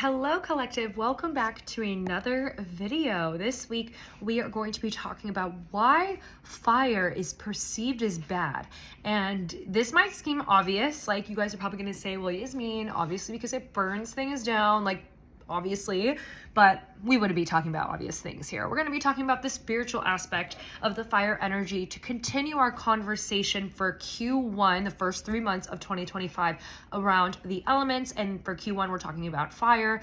Hello collective, welcome back to another video. This week we are going to be talking about why fire is perceived as bad. And this might seem obvious, like you guys are probably going to say, well, Yasmin, obviously because it burns things down, like obviously, but we wouldn't be talking about obvious things here. We're going to be talking about the spiritual aspect of the fire energy to continue our conversation for Q1, the first 3 months of 2025 around the elements. And for Q1, we're talking about fire.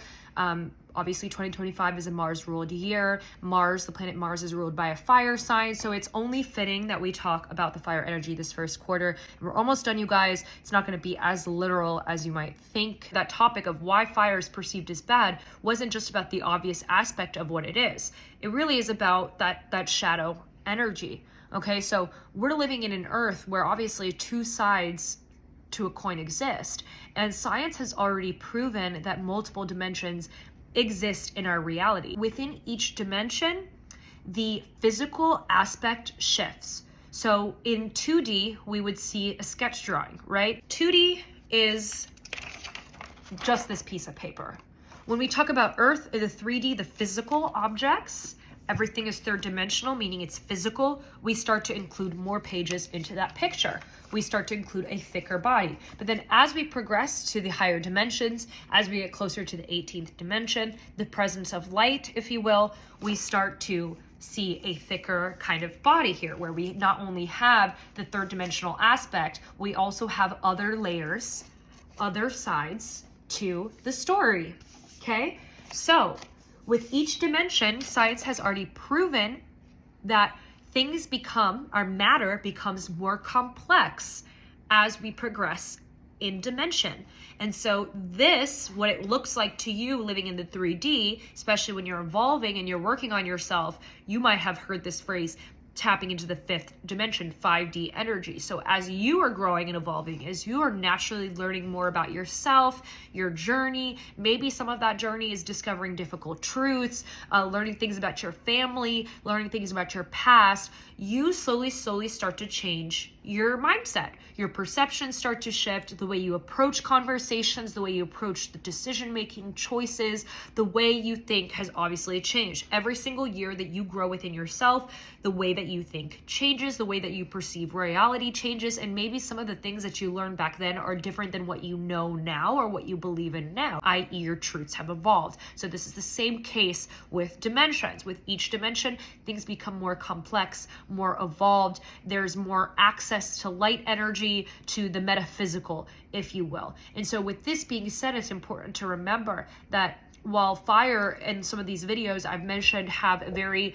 Obviously 2025 is a Mars ruled year. The planet Mars is ruled by a fire sign. So it's only fitting that we talk about the fire energy this first quarter. And we're almost done, you guys. It's not going to be as literal as you might think. That topic of why fire is perceived as bad wasn't just about the obvious aspect of what it is. It really is about that shadow energy. Okay, so we're living in an earth where obviously two sides to a coin exist. And science has already proven that multiple dimensions exist in our reality. Within each dimension, the physical aspect shifts. So in 2D, we would see a sketch drawing, right? 2D is just this piece of paper. When we talk about Earth, the 3D, the physical objects, everything is third dimensional, meaning it's physical. We start to include more pages into that picture. We start to include a thicker body. But then as we progress to the higher dimensions, as we get closer to the 18th dimension, the presence of light, if you will, we start to see a thicker kind of body here, where we not only have the third dimensional aspect, we also have other layers, other sides to the story. Okay? So with each dimension, science has already proven that our matter becomes more complex as we progress in dimension. And so what it looks like to you living in the 3D, especially when you're evolving and you're working on yourself, you might have heard this phrase, tapping into the fifth dimension, 5D energy. So as you are growing and evolving, as you are naturally learning more about yourself, your journey, maybe some of that journey is discovering difficult truths, learning things about your family, learning things about your past, you slowly start to change your mindset. Your perceptions start to shift, the way you approach conversations, the way you approach the decision-making choices, the way you think has obviously changed. Every single year that you grow within yourself, the way that you think changes, the way that you perceive reality changes, and maybe some of the things that you learned back then are different than what you know now or what you believe in now, i.e. your truths have evolved. So this is the same case with dimensions. With each dimension, things become more complex, more evolved. There's more access to light energy, to the metaphysical, if you will. And so with this being said, it's important to remember that while fire and some of these videos I've mentioned have a very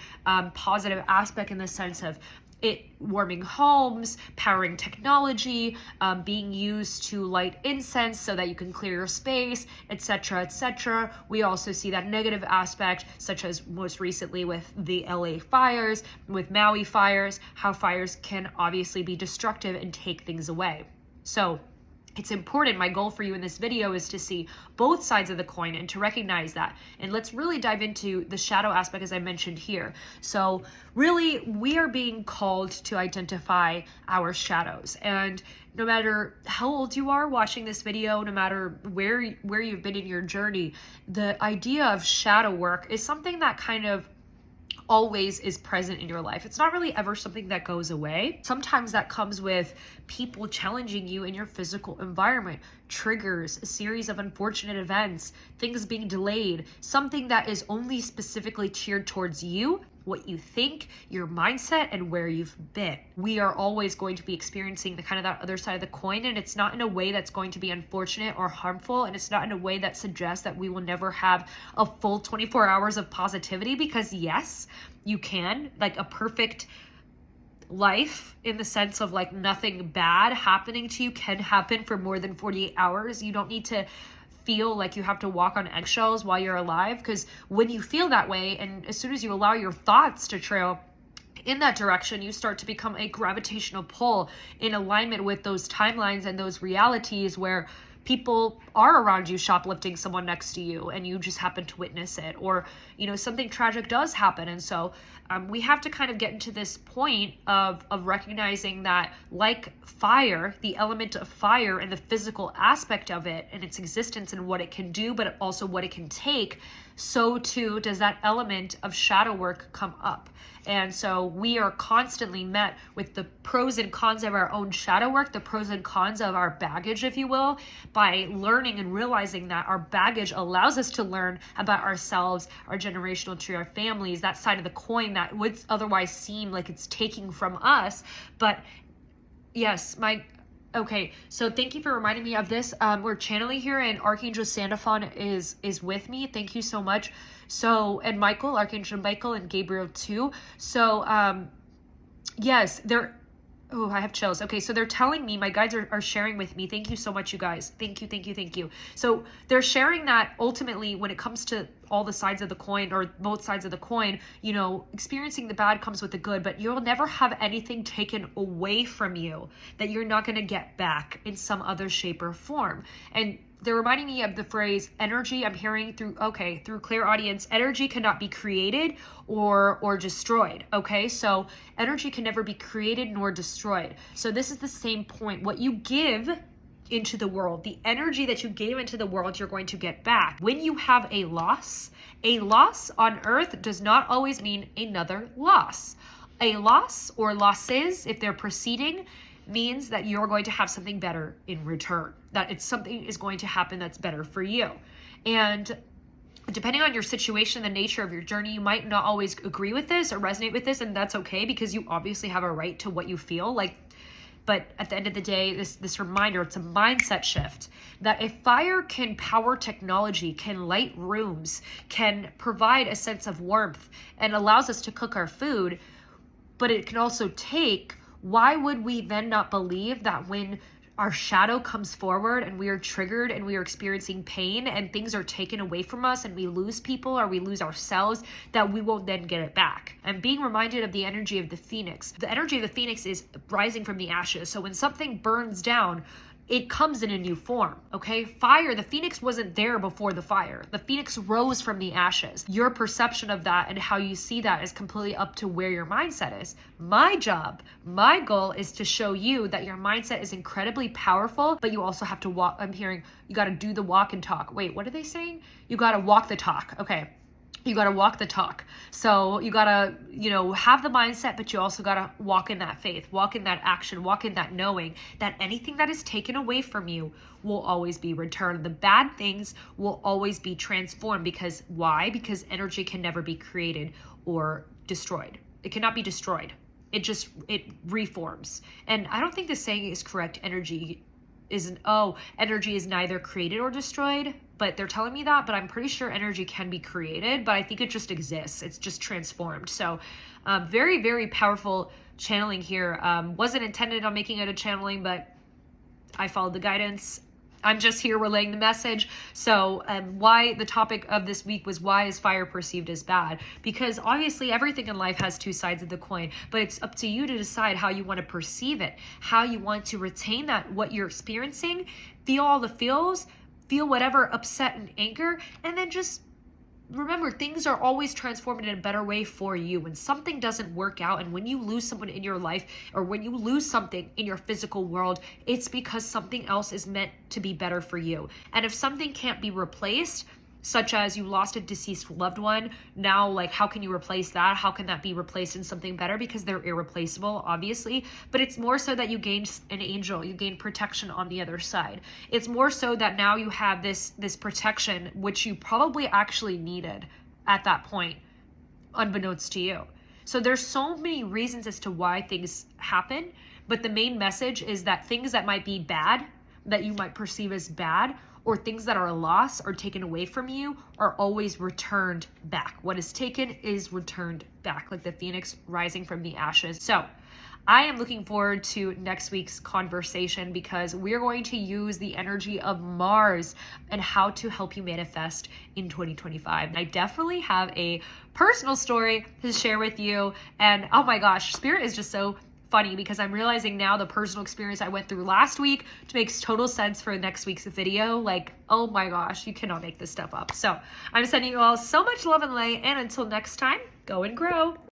positive aspect in the sense of it warming homes, powering technology, being used to light incense so that you can clear your space, etc., etc. We also see that negative aspect, such as most recently with the LA fires, with Maui fires, how fires can obviously be destructive and take things away. So it's important. My goal for you in this video is to see both sides of the coin and to recognize that. And let's really dive into the shadow aspect as I mentioned here. So really, we are being called to identify our shadows. And no matter how old you are watching this video, no matter where you've been in your journey, the idea of shadow work is something that kind of always is present in your life. It's not really ever something that goes away. Sometimes that comes with people challenging you in your physical environment, triggers, a series of unfortunate events, things being delayed, something that is only specifically geared towards you, what you think, your mindset, and where you've been. We are always going to be experiencing the kind of that other side of the coin, and it's not in a way that's going to be unfortunate or harmful, and it's not in a way that suggests that we will never have a full 24 hours of positivity, because yes, you can, like a perfect life in the sense of like nothing bad happening to you can happen for more than 48 hours. You don't need to feel like you have to walk on eggshells while you're alive, because when you feel that way, and as soon as you allow your thoughts to trail in that direction, you start to become a gravitational pull in alignment with those timelines and those realities where people are around you shoplifting someone next to you and you just happen to witness it, or something tragic does happen. And so we have to kind of get into this point of recognizing that, like fire, the element of fire and the physical aspect of it and its existence and what it can do, but also what it can take, so too does that element of shadow work come up. And so we are constantly met with the pros and cons of our own shadow work, the pros and cons of our baggage, if you will, by learning and realizing that our baggage allows us to learn about ourselves, our generational tree, our families, that side of the coin that would otherwise seem like it's taking from us. But yes, okay, so thank you for reminding me of this. We're channeling here, and Archangel Sandalphon is with me. Thank you so much. So, and Michael, Archangel Michael, and Gabriel too. So, yes, I have chills. Okay, so they're telling me, my guides are sharing with me. Thank you so much, you guys. Thank you. So they're sharing that ultimately, when it comes to all the sides of the coin, or both sides of the coin, experiencing the bad comes with the good, but you'll never have anything taken away from you that you're not going to get back in some other shape or form. And they're reminding me of the phrase energy. I'm hearing through clear audience, energy cannot be created or destroyed. Okay, so energy can never be created nor destroyed. So this is the same point. What you give into the world, the energy that you gave into the world, you're going to get back. When you have a loss on earth does not always mean another loss. A loss or losses, if they're preceding, means that you're going to have something better in return, that something is going to happen that's better for you. And depending on your situation, the nature of your journey, you might not always agree with this or resonate with this, and that's okay, because you obviously have a right to what you feel like. But at the end of the day, this reminder, it's a mindset shift, that if fire can power technology, can light rooms, can provide a sense of warmth, and allows us to cook our food, but it can also take, why would we then not believe that when our shadow comes forward and we are triggered and we are experiencing pain and things are taken away from us and we lose people or we lose ourselves, that we will then get it back? And being reminded of the energy of the phoenix. The energy of the phoenix is rising from the ashes. So when something burns down, it comes in a new form, okay? Fire, the phoenix wasn't there before the fire. The phoenix rose from the ashes. Your perception of that and how you see that is completely up to where your mindset is. My job, my goal is to show you that your mindset is incredibly powerful, but you also have to walk. I'm hearing you got to do the walk and talk. Wait, what are they saying? You got to walk the talk. Okay. You got to walk the talk. So you got to, have the mindset, but you also got to walk in that faith, walk in that action, walk in that knowing that anything that is taken away from you will always be returned. The bad things will always be transformed. Because why? Because energy can never be created or destroyed. It cannot be destroyed. It reforms. And I don't think the saying is correct. Energy is neither created or destroyed, but they're telling me that, but I'm pretty sure energy can be created, but I think it just exists. It's just transformed. So very, very powerful channeling here. Wasn't intended on making it a channeling, but I followed the guidance. I'm just here relaying the message. So why the topic of this week was, why is fire perceived as bad? Because obviously everything in life has two sides of the coin, but it's up to you to decide how you want to perceive it, how you want to retain that, what you're experiencing, feel all the feels, feel whatever upset and anger, and then just remember, things are always transformed in a better way for you. When something doesn't work out, and when you lose someone in your life, or when you lose something in your physical world, it's because something else is meant to be better for you. And if something can't be replaced, such as you lost a deceased loved one, now how can you replace that? How can that be replaced in something better? Because they're irreplaceable, obviously, but it's more so that you gained an angel, you gained protection on the other side. It's more so that now you have this protection, which you probably actually needed at that point, unbeknownst to you. So there's so many reasons as to why things happen, but the main message is that things that might be bad, that you might perceive as bad, or things that are a loss or taken away from you, are always returned back. What is taken is returned back, like the phoenix rising from the ashes. So I am looking forward to next week's conversation, because we're going to use the energy of Mars and how to help you manifest in 2025. I definitely have a personal story to share with you. And oh my gosh, Spirit is just so funny because I'm realizing now the personal experience I went through last week makes total sense for next week's video. Like, oh my gosh, you cannot make this stuff up. So I'm sending you all so much love and light, and until next time, go and grow.